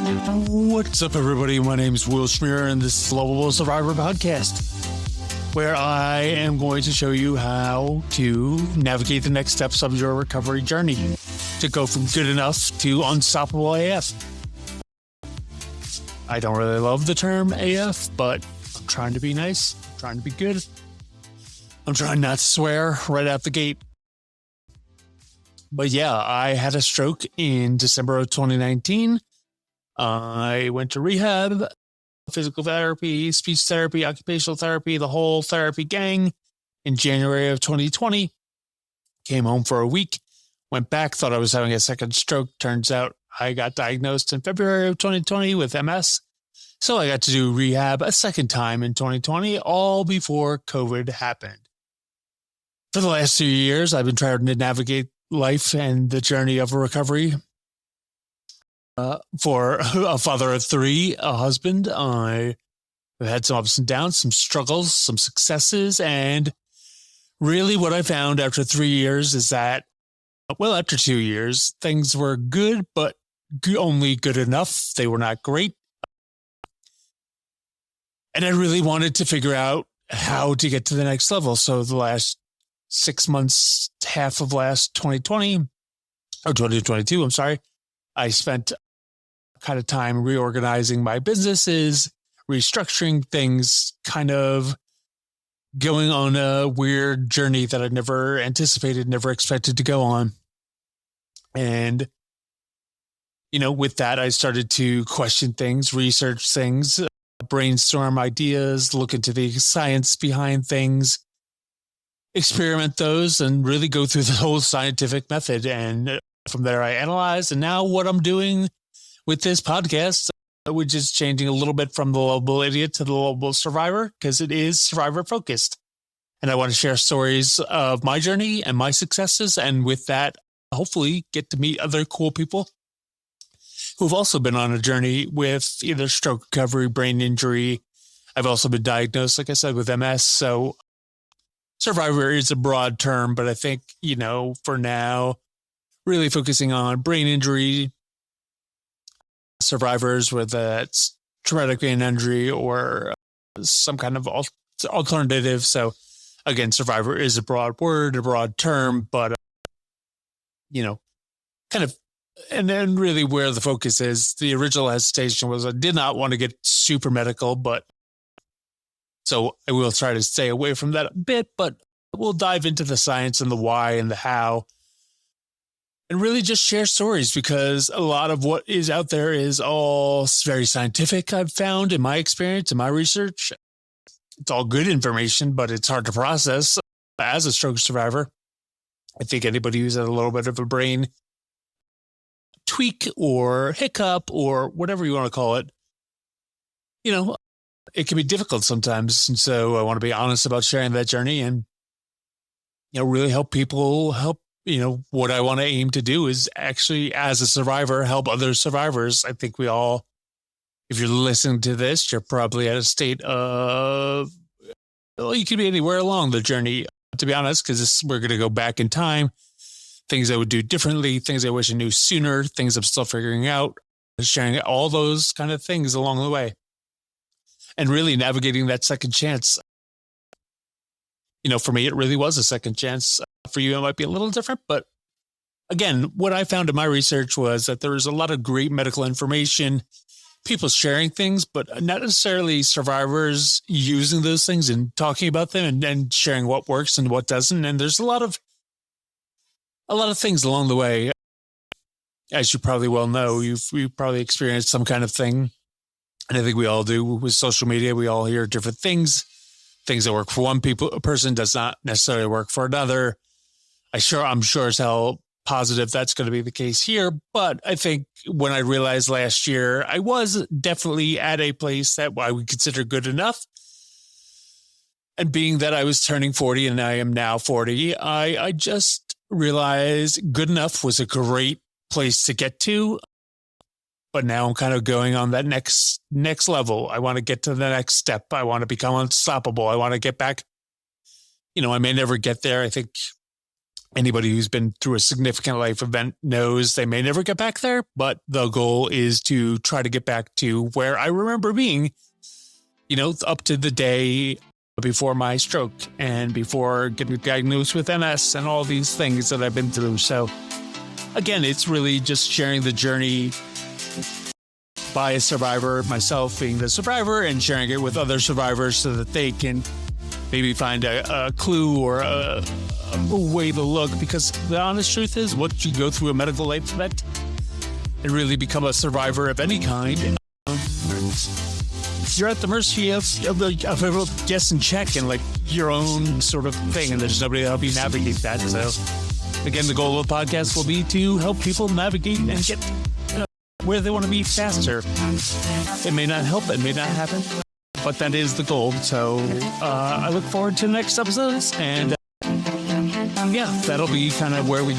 What's up, everybody? My name is Will Schmierer, and this is Lovable Survivor Podcast, where I am going to show you how to navigate the next steps of your recovery journey to go from good enough to unstoppable AF. I don't really love the term AF, but I'm trying to be nice. I'm trying to be good. I'm trying not to swear right out the gate. But yeah, I had a stroke in December of 2019. I went to rehab, physical therapy, speech therapy, occupational therapy, the whole therapy gang in January of 2020. Came home for a week, went back, thought I was having a second stroke. Turns out I got diagnosed in February of 2020 with MS. So I got to do rehab a second time in 2020, all before COVID happened. For the last 2 years, I've been trying to navigate life and the journey of a recovery. For a father of three, a husband, I've had some ups and downs, some struggles, some successes. And really what I found after 3 years is that, well, after 2 years, things were good, but only good enough. They were not great. And I really wanted to figure out how to get to the next level. So the last 6 months, half of last 2020 or 2022, I'm sorry, I spent kind of time reorganizing my businesses, restructuring things, kind of going on a weird journey that I never anticipated, never expected to go on. And, you know, with that, I started to question things, research things, brainstorm ideas, look into the science behind things, experiment those, and really go through the whole scientific method. And from there, I analyzed. And now what I'm doing with this podcast, which is changing a little bit from the Lovable Idiot to the Lovable Survivor, because it is survivor focused. And I want to share stories of my journey and my successes. And with that, hopefully get to meet other cool people who've also been on a journey with either stroke recovery, brain injury. I've also been diagnosed, like I said, with MS. So survivor is a broad term, but I think, you know, for now, really focusing on brain injury survivors, whether it's traumatic brain injury or some kind of alternative. So again, survivor is a broad word, a broad term, but, you know, kind of, and then really where the focus is, the original hesitation was I did not want to get super medical, but so I will try to stay away from that a bit, but we'll dive into the science and the why and the how. And really just share stories, because a lot of what is out there is all very scientific, I've found in my experience, in my research. It's all good information, but it's hard to process as a stroke survivor. I think anybody who's had a little bit of a brain tweak or hiccup or whatever you want to call it, you know, it can be difficult sometimes. And so I want to be honest about sharing that journey and, you know, really help people you know, what I want to aim to do is actually, as a survivor, help other survivors. I think we all, if you're listening to this, you're probably at a state of, well, you could be anywhere along the journey, to be honest, because we're going to go back in time. Things I would do differently, things I wish I knew sooner, things I'm still figuring out, sharing all those kind of things along the way. And really navigating that second chance. You know, for me, it really was a second chance. For you, it might be a little different, but again, what I found in my research was that there was a lot of great medical information, people sharing things, but not necessarily survivors using those things and talking about them and sharing what works and what doesn't. And there's a lot of things along the way. As you probably well know, you've probably experienced some kind of thing. And I think we all do with social media. We all hear different things that work for one person does not necessarily work for another. I'm sure as hell positive that's going to be the case here. But I think when I realized last year, I was definitely at a place that I would consider good enough. And being that I was turning 40 and I am now 40, I just realized good enough was a great place to get to. But now I'm kind of going on that next level. I want to get to the next step. I want to become unstoppable. I want to get back. You know, I may never get there. I think anybody who's been through a significant life event knows they may never get back there, but the goal is to try to get back to where I remember being, up to the day before my stroke and before getting diagnosed with MS and all these things that I've been through. So again, it's really just sharing the journey by a survivor, myself being the survivor, and sharing it with other survivors so that they can maybe find a clue or a way to look. Because the honest truth is, once you go through a medical life event and really become a survivor of any kind, you're at the mercy of everyone guess and check and like your own sort of thing, and there's nobody to help you navigate that. So again, the goal of the podcast will be to help people navigate and get where they want to be faster. It may not help, it may not happen, but that is the goal. So I look forward to the next episodes, and yeah, that'll be kind of where we